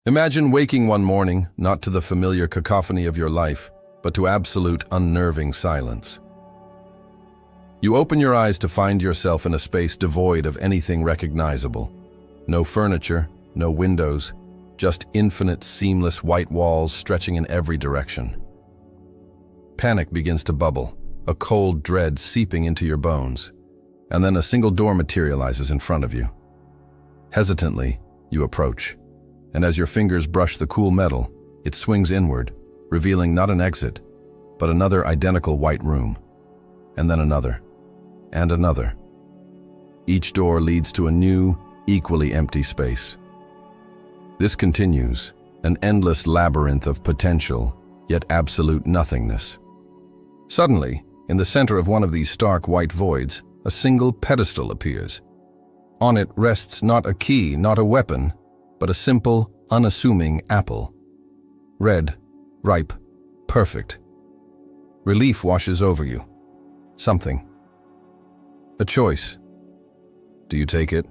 Imagine waking one morning, not to the familiar cacophony of your life, but to absolute unnerving silence. You open your eyes to find yourself in a space devoid of anything recognizable. No furniture, no windows, just infinite, seamless white walls stretching in every direction. Panic begins to bubble, a cold dread seeping into your bones, and then a single door materializes in front of you. Hesitantly, you approach, and as your fingers brush the cool metal, it swings inward, revealing not an exit, but another identical white room, and then another, and another. Each door leads to a new, equally empty space. This continues, an endless labyrinth of potential, yet absolute nothingness. Suddenly, in the center of one of these stark white voids, a single pedestal appears. On it rests not a key, not a weapon, but a simple, unassuming apple. Red, ripe, perfect. Relief washes over you. Something. A choice. Do you take it?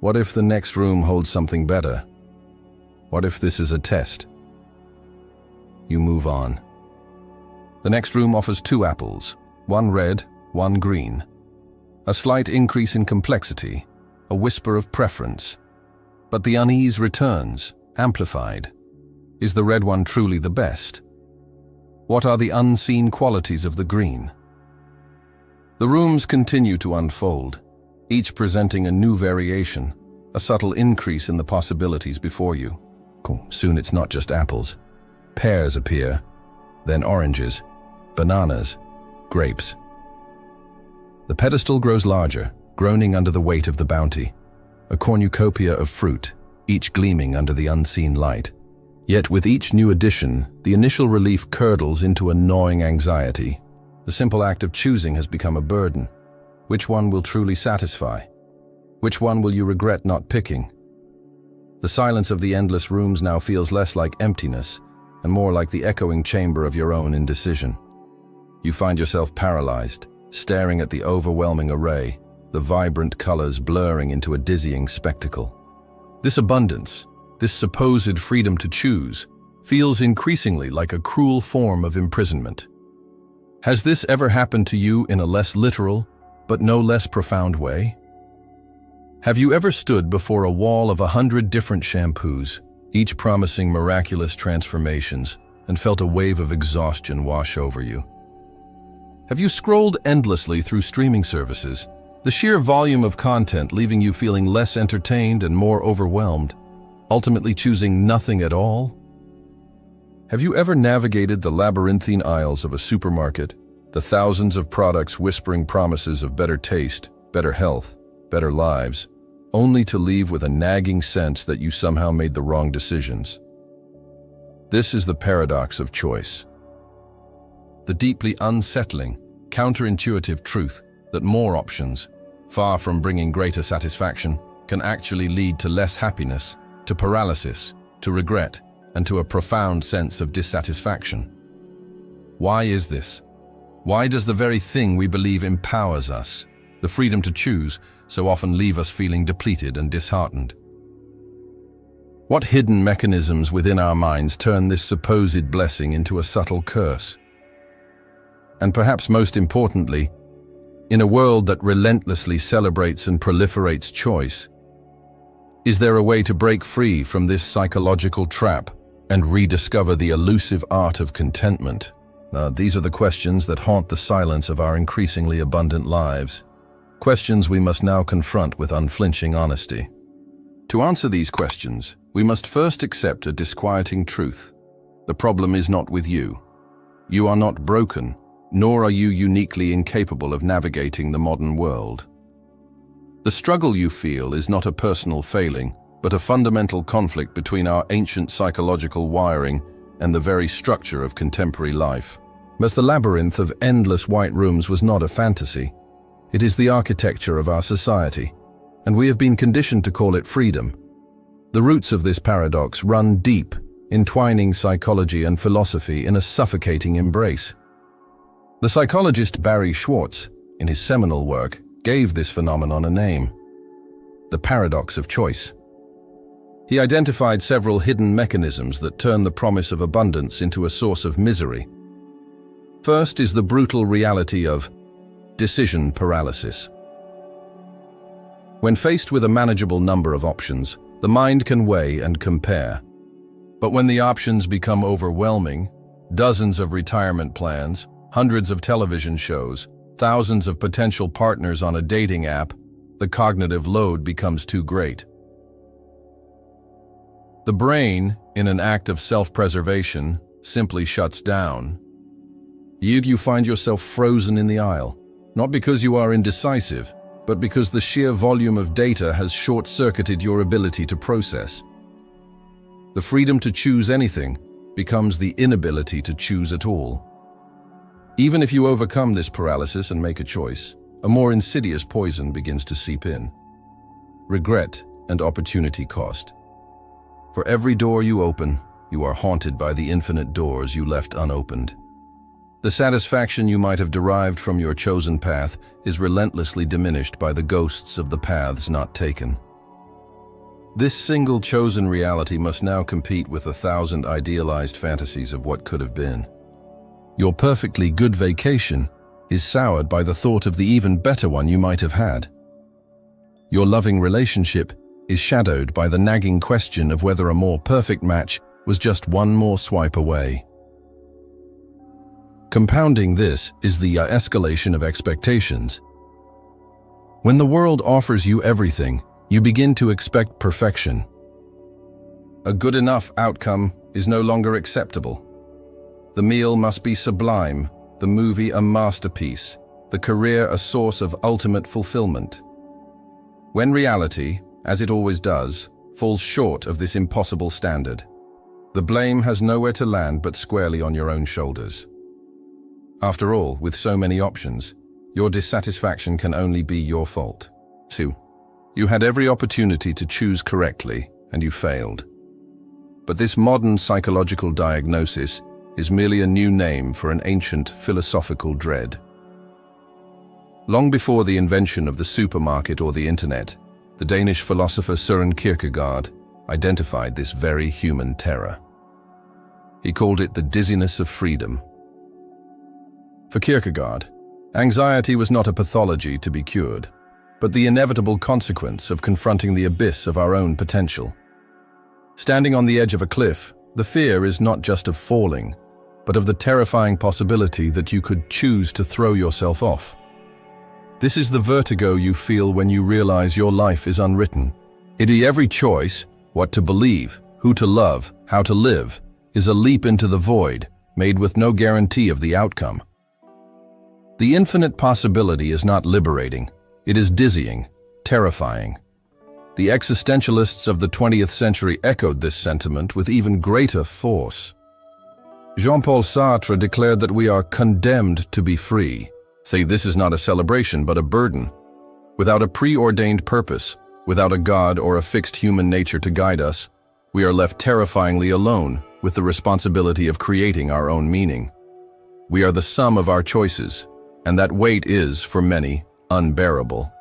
What if the next room holds something better? What if this is a test? You move on. The next room offers two apples, one red, one green. A slight increase in complexity, a whisper of preference. But the unease returns, amplified. Is the red one truly the best? What are the unseen qualities of the green? The rooms continue to unfold, each presenting a new variation, a subtle increase in the possibilities before you. Soon it's not just apples. Pears appear, then oranges, bananas, grapes. The pedestal grows larger, groaning under the weight of the bounty, a cornucopia of fruit, each gleaming under the unseen light. Yet with each new addition, the initial relief curdles into a gnawing anxiety. The simple act of choosing has become a burden. Which one will truly satisfy? Which one will you regret not picking? The silence of the endless rooms now feels less like emptiness and more like the echoing chamber of your own indecision. You find yourself paralyzed, staring at the overwhelming array, the vibrant colors blurring into a dizzying spectacle. This abundance, this supposed freedom to choose, feels increasingly like a cruel form of imprisonment. Has this ever happened to you in a less literal, but no less profound way? Have you ever stood before a wall of 100 different shampoos, each promising miraculous transformations, and felt a wave of exhaustion wash over you? Have you scrolled endlessly through streaming services, the sheer volume of content leaving you feeling less entertained and more overwhelmed, ultimately choosing nothing at all? Have you ever navigated the labyrinthine aisles of a supermarket, the thousands of products whispering promises of better taste, better health, better lives, only to leave with a nagging sense that you somehow made the wrong decisions? This is the paradox of choice. The deeply unsettling, counterintuitive truth that more options, far from bringing greater satisfaction, can actually lead to less happiness, to paralysis, to regret, and to a profound sense of dissatisfaction. Why is this? Why does the very thing we believe empowers us, the freedom to choose, so often leave us feeling depleted and disheartened? What hidden mechanisms within our minds turn this supposed blessing into a subtle curse? And perhaps most importantly, in a world that relentlessly celebrates and proliferates choice, is there a way to break free from this psychological trap and rediscover the elusive art of contentment? These are the questions that haunt the silence of our increasingly abundant lives. Questions we must now confront with unflinching honesty. To answer these questions, we must first accept a disquieting truth. The problem is not with you. You are not broken, nor are you uniquely incapable of navigating the modern world. The struggle you feel is not a personal failing, but a fundamental conflict between our ancient psychological wiring and the very structure of contemporary life. As the labyrinth of endless white rooms was not a fantasy, it is the architecture of our society, and we have been conditioned to call it freedom. The roots of this paradox run deep, entwining psychology and philosophy in a suffocating embrace. The psychologist Barry Schwartz, in his seminal work, gave this phenomenon a name: the paradox of choice. He identified several hidden mechanisms that turn the promise of abundance into a source of misery. First is the brutal reality of decision paralysis. When faced with a manageable number of options, the mind can weigh and compare. But when the options become overwhelming, dozens of retirement plans, hundreds of television shows, thousands of potential partners on a dating app, the cognitive load becomes too great. The brain, in an act of self-preservation, simply shuts down. You find yourself frozen in the aisle, not because you are indecisive, but because the sheer volume of data has short-circuited your ability to process. The freedom to choose anything becomes the inability to choose at all. Even if you overcome this paralysis and make a choice, a more insidious poison begins to seep in. Regret and opportunity cost. For every door you open, you are haunted by the infinite doors you left unopened. The satisfaction you might have derived from your chosen path is relentlessly diminished by the ghosts of the paths not taken. This single chosen reality must now compete with 1,000 idealized fantasies of what could have been. Your perfectly good vacation is soured by the thought of the even better one you might have had. Your loving relationship is shadowed by the nagging question of whether a more perfect match was just one more swipe away. Compounding this is the escalation of expectations. When the world offers you everything, you begin to expect perfection. A good enough outcome is no longer acceptable. The meal must be sublime, the movie a masterpiece, the career a source of ultimate fulfillment. When reality, as it always does, falls short of this impossible standard, the blame has nowhere to land but squarely on your own shoulders. After all, with so many options, your dissatisfaction can only be your fault. Sue, you had every opportunity to choose correctly, and you failed. But this modern psychological diagnosis is merely a new name for an ancient philosophical dread. Long before the invention of the supermarket or the internet, the Danish philosopher Søren Kierkegaard identified this very human terror. He called it the dizziness of freedom. For Kierkegaard, anxiety was not a pathology to be cured, but the inevitable consequence of confronting the abyss of our own potential. Standing on the edge of a cliff, the fear is not just of falling, but of the terrifying possibility that you could choose to throw yourself off. This is the vertigo you feel when you realize your life is unwritten. Every choice, what to believe, who to love, how to live, is a leap into the void, made with no guarantee of the outcome. The infinite possibility is not liberating, it is dizzying, terrifying. The existentialists of the 20th century echoed this sentiment with even greater force. Jean-Paul Sartre declared that we are condemned to be free. Say this is not a celebration but a burden. Without a preordained purpose, without a God or a fixed human nature to guide us, we are left terrifyingly alone with the responsibility of creating our own meaning. We are the sum of our choices, and that weight is, for many, unbearable.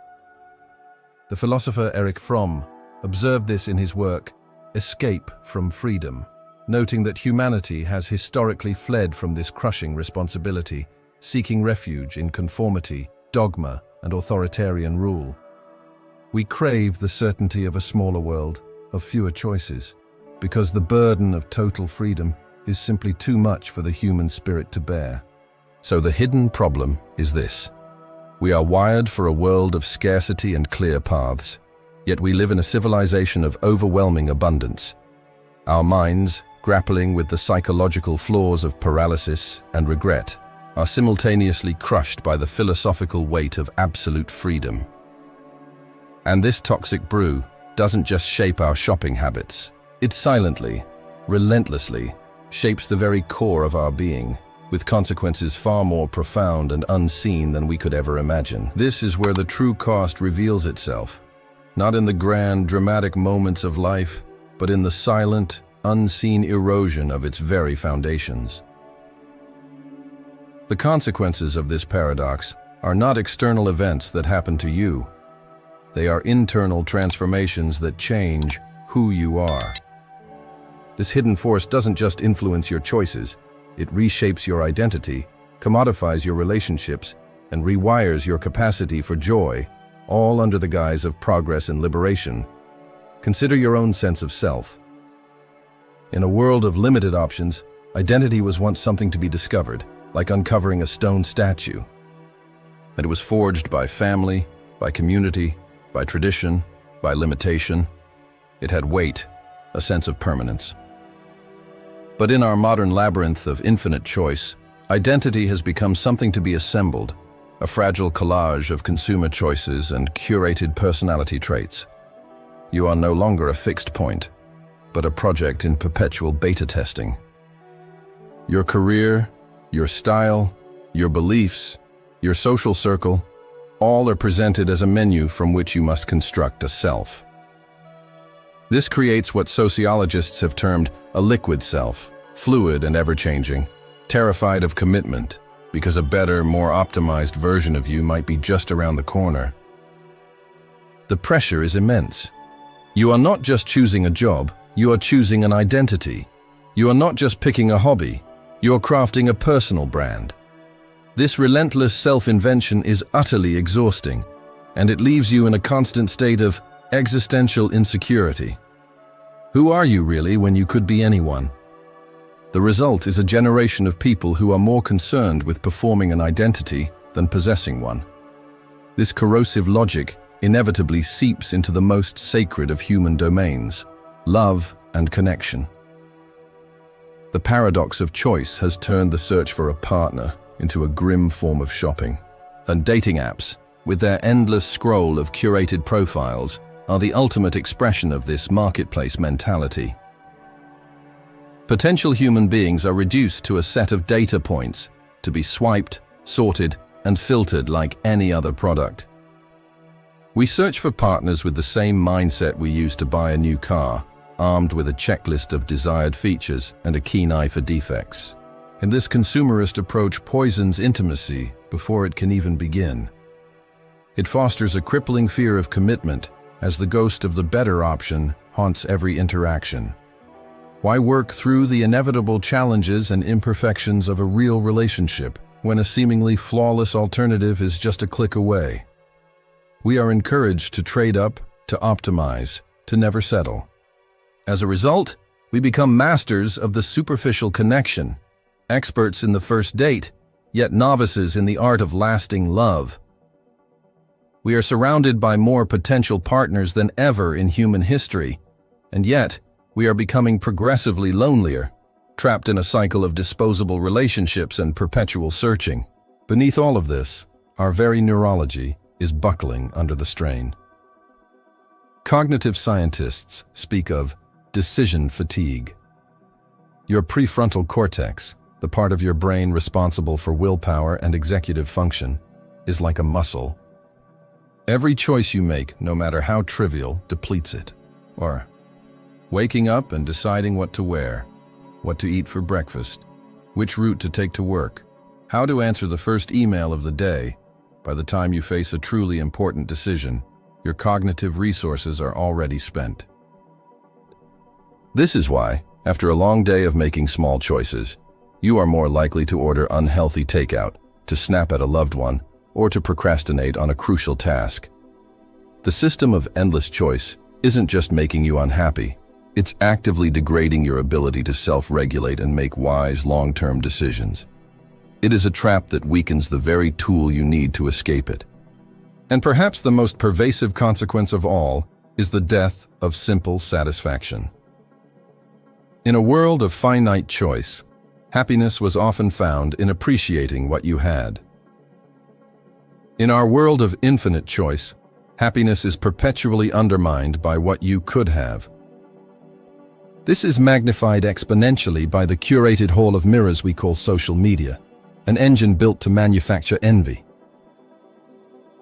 The philosopher Erich Fromm observed this in his work, Escape from Freedom, noting that humanity has historically fled from this crushing responsibility, seeking refuge in conformity, dogma, and authoritarian rule. We crave the certainty of a smaller world, of fewer choices, because the burden of total freedom is simply too much for the human spirit to bear. So the hidden problem is this. We are wired for a world of scarcity and clear paths, yet we live in a civilization of overwhelming abundance. Our minds, grappling with the psychological flaws of paralysis and regret, are simultaneously crushed by the philosophical weight of absolute freedom. And this toxic brew doesn't just shape our shopping habits. It silently, relentlessly, shapes the very core of our being, with consequences far more profound and unseen than we could ever imagine. This is where the true cost reveals itself, not in the grand, dramatic moments of life, but in the silent, unseen erosion of its very foundations. The consequences of this paradox are not external events that happen to you. They are internal transformations that change, who you are. This hidden force doesn't just influence your choices, it reshapes your identity, commodifies your relationships, and rewires your capacity for joy, all under the guise of progress and liberation. Consider your own sense of self. In a world of limited options, identity was once something to be discovered, like uncovering a stone statue. And it was forged by family, by community, by tradition, by limitation. It had weight, a sense of permanence. But in our modern labyrinth of infinite choice, identity has become something to be assembled, a fragile collage of consumer choices and curated personality traits. You are no longer a fixed point, but a project in perpetual beta testing. Your career, your style, your beliefs, your social circle, all are presented as a menu from which you must construct a self. This creates what sociologists have termed a liquid self, fluid and ever-changing, terrified of commitment, because a better, more optimized version of you might be just around the corner. The pressure is immense. You are not just choosing a job, you are choosing an identity. You are not just picking a hobby, you are crafting a personal brand. This relentless self-invention is utterly exhausting, and it leaves you in a constant state of existential insecurity. Who are you really when you could be anyone? The result is a generation of people who are more concerned with performing an identity than possessing one. This corrosive logic inevitably seeps into the most sacred of human domains, love and connection. The paradox of choice has turned the search for a partner into a grim form of shopping, and dating apps, with their endless scroll of curated profiles, are the ultimate expression of this marketplace mentality. Potential human beings are reduced to a set of data points to be swiped, sorted, and filtered like any other product. We search for partners with the same mindset we use to buy a new car, armed with a checklist of desired features and a keen eye for defects. And this consumerist approach poisons intimacy before it can even begin. It fosters a crippling fear of commitment as the ghost of the better option haunts every interaction. Why work through the inevitable challenges and imperfections of a real relationship when a seemingly flawless alternative is just a click away? We are encouraged to trade up, to optimize, to never settle. As a result, we become masters of the superficial connection, experts in the first date, yet novices in the art of lasting love. We are surrounded by more potential partners than ever in human history, and yet we are becoming progressively lonelier, trapped in a cycle of disposable relationships and perpetual searching. Beneath all of this, our very neurology is buckling under the strain. Cognitive scientists speak of decision fatigue. Your prefrontal cortex, the part of your brain responsible for willpower and executive function, is like a muscle. Every choice you make, no matter how trivial, depletes it. Or waking up and deciding what to wear, what to eat for breakfast, which route to take to work, how to answer the first email of the day. By the time you face a truly important decision, your cognitive resources are already spent. This is why, after a long day of making small choices, you are more likely to order unhealthy takeout, to snap at a loved one, or to procrastinate on a crucial task. The system of endless choice isn't just making you unhappy, it's actively degrading your ability to self-regulate and make wise, long-term decisions. It is a trap that weakens the very tool you need to escape it. And perhaps the most pervasive consequence of all is the death of simple satisfaction. In a world of finite choice, happiness was often found in appreciating what you had. In our world of infinite choice, happiness is perpetually undermined by what you could have. This is magnified exponentially by the curated hall of mirrors we call social media, an engine built to manufacture envy.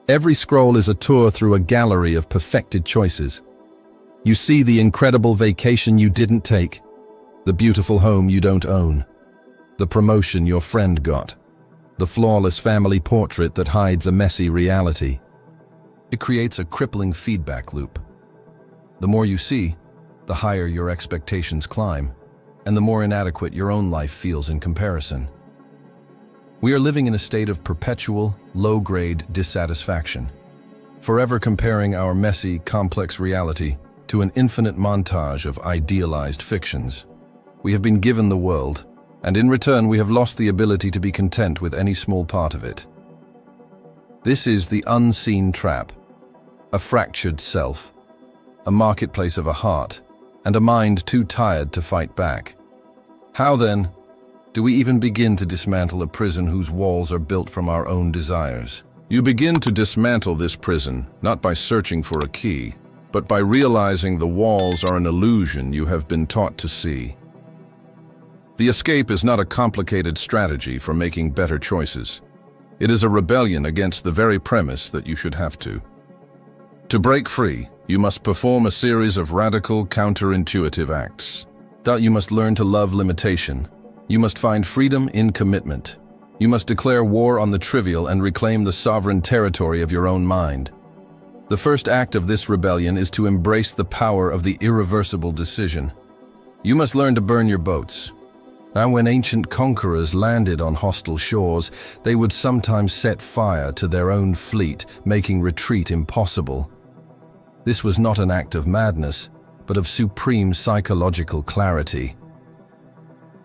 Every scroll is a tour through a gallery of perfected choices. You see the incredible vacation you didn't take, the beautiful home you don't own, the promotion your friend got, the flawless family portrait that hides a messy reality. It creates a crippling feedback loop. The more you see, the higher your expectations climb, and the more inadequate your own life feels in comparison. We are living in a state of perpetual, low-grade dissatisfaction, forever comparing our messy, complex reality to an infinite montage of idealized fictions. We have been given the world, and in return we have lost the ability to be content with any small part of it. This is the unseen trap, a fractured self, a marketplace of a heart, and a mind too tired to fight back. How, then, do we even begin to dismantle a prison whose walls are built from our own desires? You begin to dismantle this prison not by searching for a key, but by realizing the walls are an illusion you have been taught to see. The escape is not a complicated strategy for making better choices. It is a rebellion against the very premise that you should have to. To break free, you must perform a series of radical, counterintuitive acts. You must learn to love limitation. You must find freedom in commitment. You must declare war on the trivial and reclaim the sovereign territory of your own mind. The first act of this rebellion is to embrace the power of the irreversible decision. You must learn to burn your boats. Now, when ancient conquerors landed on hostile shores, they would sometimes set fire to their own fleet, making retreat impossible. This was not an act of madness, but of supreme psychological clarity.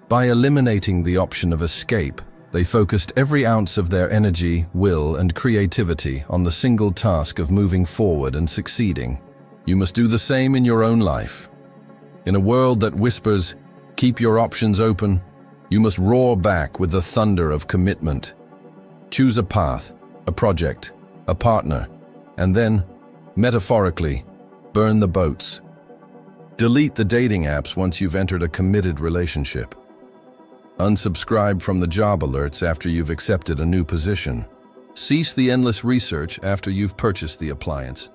By eliminating the option of escape, they focused every ounce of their energy, will, and creativity on the single task of moving forward and succeeding. You must do the same in your own life. In a world that whispers, "Keep your options open," you must roar back with the thunder of commitment. Choose a path, a project, a partner, and then, metaphorically, burn the boats. Delete the dating apps once you've entered a committed relationship. Unsubscribe from the job alerts after you've accepted a new position. Cease the endless research after you've purchased the appliance.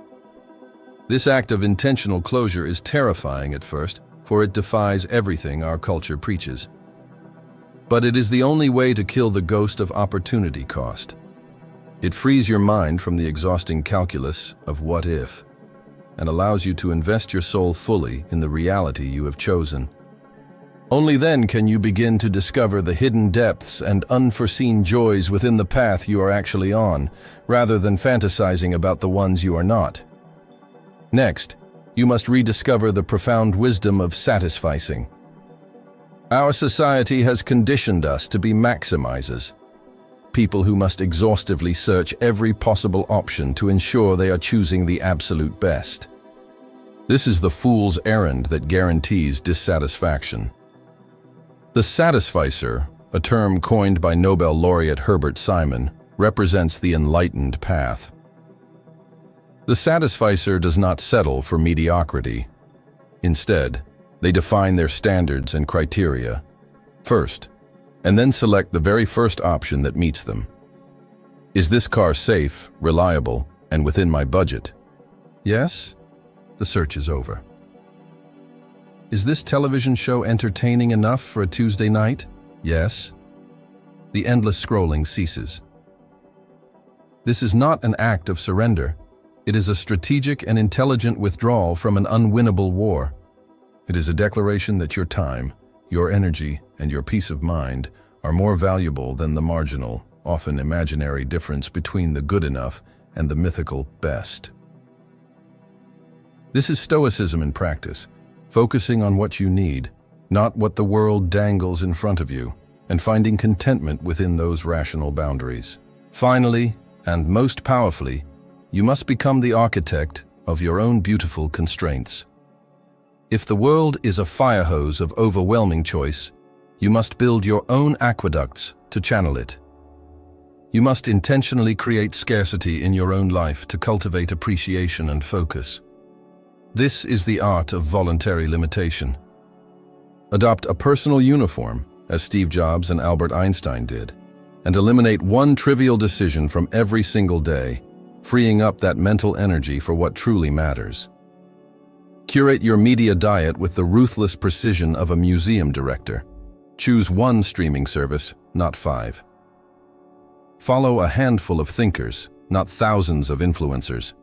This act of intentional closure is terrifying at first, for it defies everything our culture preaches. But it is the only way to kill the ghost of opportunity cost. It frees your mind from the exhausting calculus of what if, and allows you to invest your soul fully in the reality you have chosen. Only then can you begin to discover the hidden depths and unforeseen joys within the path you are actually on, rather than fantasizing about the ones you are not. Next, you must rediscover the profound wisdom of satisficing. Our society has conditioned us to be maximizers, people who must exhaustively search every possible option to ensure they are choosing the absolute best. This is the fool's errand that guarantees dissatisfaction. The satisficer, a term coined by Nobel laureate Herbert Simon, represents the enlightened path. The satisficer does not settle for mediocrity. Instead, they define their standards and criteria first, and then select the very first option that meets them. Is this car safe, reliable, and within my budget? Yes? The search is over. Is this television show entertaining enough for a Tuesday night? Yes. The endless scrolling ceases. This is not an act of surrender. It is a strategic and intelligent withdrawal from an unwinnable war. It is a declaration that your time, your energy, and your peace of mind are more valuable than the marginal, often imaginary difference between the good enough and the mythical best. This is Stoicism in practice, focusing on what you need, not what the world dangles in front of you, and finding contentment within those rational boundaries. Finally, and most powerfully, you must become the architect of your own beautiful constraints. If the world is a fire hose of overwhelming choice, you must build your own aqueducts to channel it. You must intentionally create scarcity in your own life to cultivate appreciation and focus. This is the art of voluntary limitation. Adopt a personal uniform, as Steve Jobs and Albert Einstein did, and eliminate one trivial decision from every single day, freeing up that mental energy for what truly matters. Curate your media diet with the ruthless precision of a museum director. Choose one streaming service, not 5. Follow a handful of thinkers, not thousands of influencers.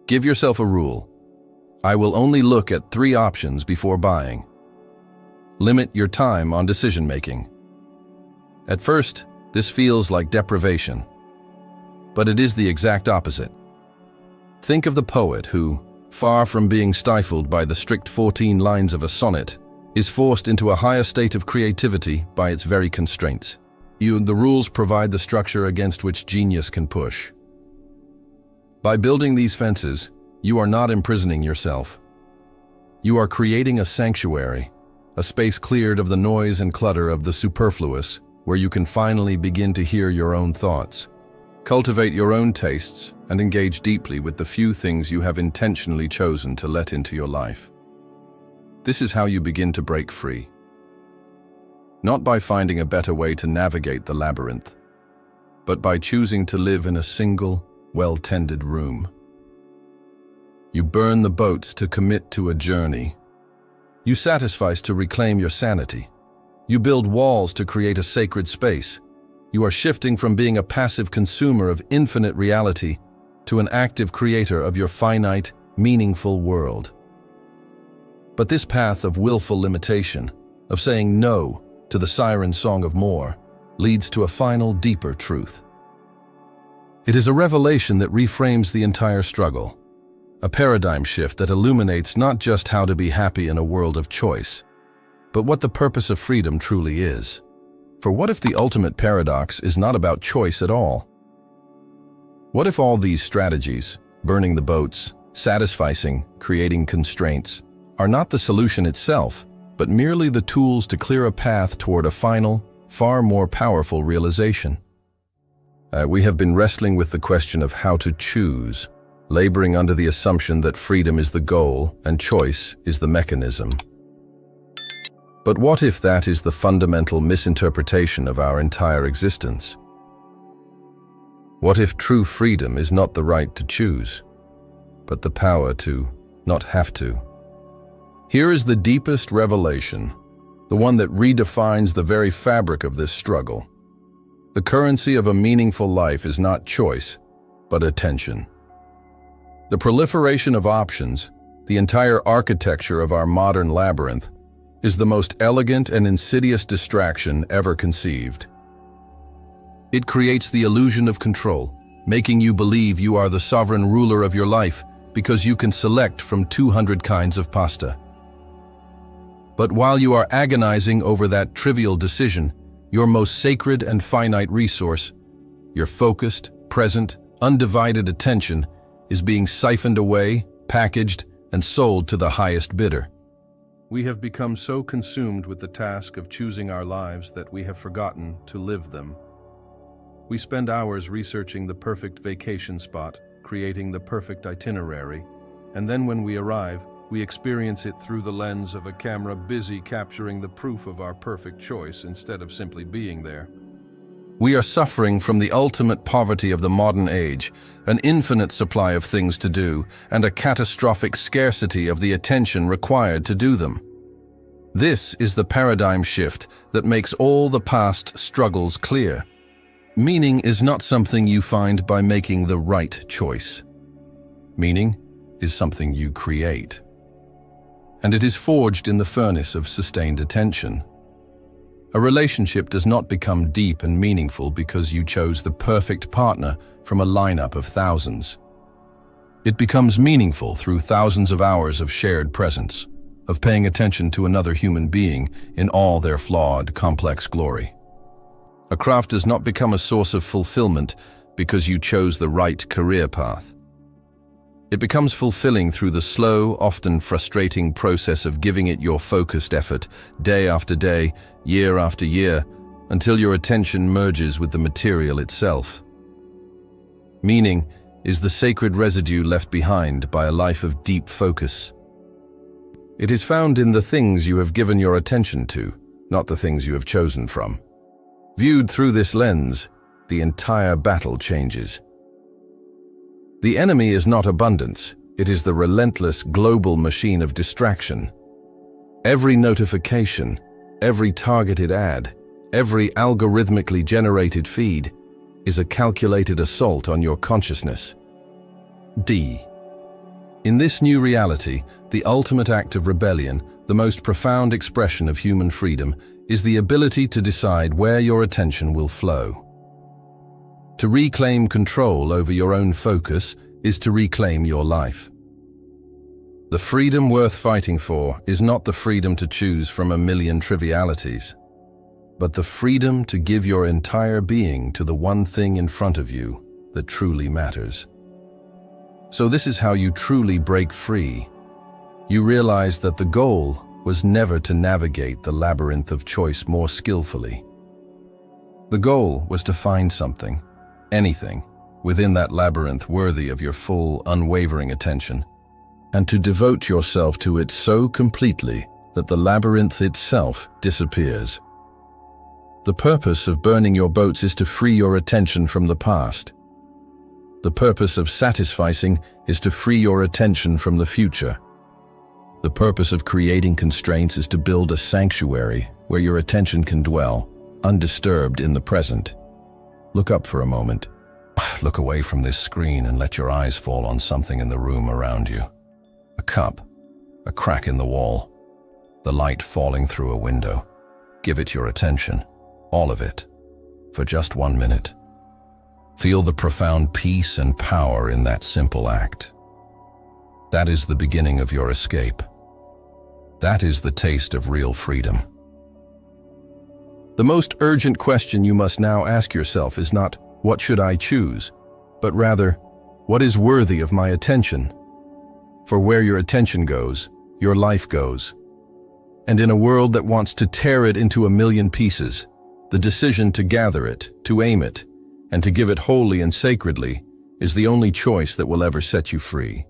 Give yourself a rule. I will only look at 3 options before buying. Limit your time on decision-making. At first, this feels like deprivation, but it is the exact opposite. Think of the poet who, far from being stifled by the strict 14 lines of a sonnet, is forced into a higher state of creativity by its very constraints. The rules provide the structure against which genius can push. By building these fences, you are not imprisoning yourself. You are creating a sanctuary, a space cleared of the noise and clutter of the superfluous, where you can finally begin to hear your own thoughts. Cultivate your own tastes and engage deeply with the few things you have intentionally chosen to let into your life. This is how you begin to break free. Not by finding a better way to navigate the labyrinth, but by choosing to live in a single, well-tended room. You burn the boats to commit to a journey. You sacrifice to reclaim your sanity. You build walls to create a sacred space. You are shifting from being a passive consumer of infinite reality to an active creator of your finite, meaningful world. But this path of willful limitation, of saying no to the siren song of more, leads to a final, deeper truth. It is a revelation that reframes the entire struggle, a paradigm shift that illuminates not just how to be happy in a world of choice, but what the purpose of freedom truly is. For what if the ultimate paradox is not about choice at all? What if all these strategies, burning the boats, satisficing, creating constraints, are not the solution itself, but merely the tools to clear a path toward a final, far more powerful realization? We have been wrestling with the question of how to choose, laboring under the assumption that freedom is the goal and choice is the mechanism. But what if that is the fundamental misinterpretation of our entire existence? What if true freedom is not the right to choose, but the power to not have to? Here is the deepest revelation, the one that redefines the very fabric of this struggle. The currency of a meaningful life is not choice, but attention. The proliferation of options, the entire architecture of our modern labyrinth, is the most elegant and insidious distraction ever conceived. It creates the illusion of control, making you believe you are the sovereign ruler of your life because you can select from 200 kinds of pasta. But while you are agonizing over that trivial decision, your most sacred and finite resource, your focused, present, undivided attention, is being siphoned away, packaged, and sold to the highest bidder. We have become so consumed with the task of choosing our lives that we have forgotten to live them. We spend hours researching the perfect vacation spot, creating the perfect itinerary, and then when we arrive, we experience it through the lens of a camera busy capturing the proof of our perfect choice instead of simply being there. We are suffering from the ultimate poverty of the modern age, an infinite supply of things to do, and a catastrophic scarcity of the attention required to do them. This is the paradigm shift that makes all the past struggles clear. Meaning is not something you find by making the right choice. Meaning is something you create. And it is forged in the furnace of sustained attention. A relationship does not become deep and meaningful because you chose the perfect partner from a lineup of thousands. It becomes meaningful through thousands of hours of shared presence, of paying attention to another human being in all their flawed, complex glory. A craft does not become a source of fulfillment because you chose the right career path. It becomes fulfilling through the slow, often frustrating process of giving it your focused effort, day after day, year after year, until your attention merges with the material itself. Meaning is the sacred residue left behind by a life of deep focus. It is found in the things you have given your attention to, not the things you have chosen from. Viewed through this lens, the entire battle changes. The enemy is not abundance, it is the relentless global machine of distraction. Every notification, every targeted ad, every algorithmically generated feed is a calculated assault on your consciousness. D. In this new reality, the ultimate act of rebellion, the most profound expression of human freedom, is the ability to decide where your attention will flow. To reclaim control over your own focus is to reclaim your life. The freedom worth fighting for is not the freedom to choose from a million trivialities, but the freedom to give your entire being to the one thing in front of you that truly matters. So this is how you truly break free. You realize that the goal was never to navigate the labyrinth of choice more skillfully. The goal was to find something, anything, within that labyrinth worthy of your full, unwavering attention, and to devote yourself to it so completely that the labyrinth itself disappears. The purpose of burning your boats is to free your attention from the past. The purpose of satisficing is to free your attention from the future. The purpose of creating constraints is to build a sanctuary where your attention can dwell, undisturbed in the present. Look up for a moment. Look away from this screen and let your eyes fall on something in the room around you. A cup, a crack in the wall, the light falling through a window. Give it your attention, all of it, for just 1 minute. Feel the profound peace and power in that simple act. That is the beginning of your escape. That is the taste of real freedom. The most urgent question you must now ask yourself is not, what should I choose? But rather, what is worthy of my attention? For where your attention goes, your life goes. And in a world that wants to tear it into a million pieces, the decision to gather it, to aim it, and to give it wholly and sacredly is the only choice that will ever set you free.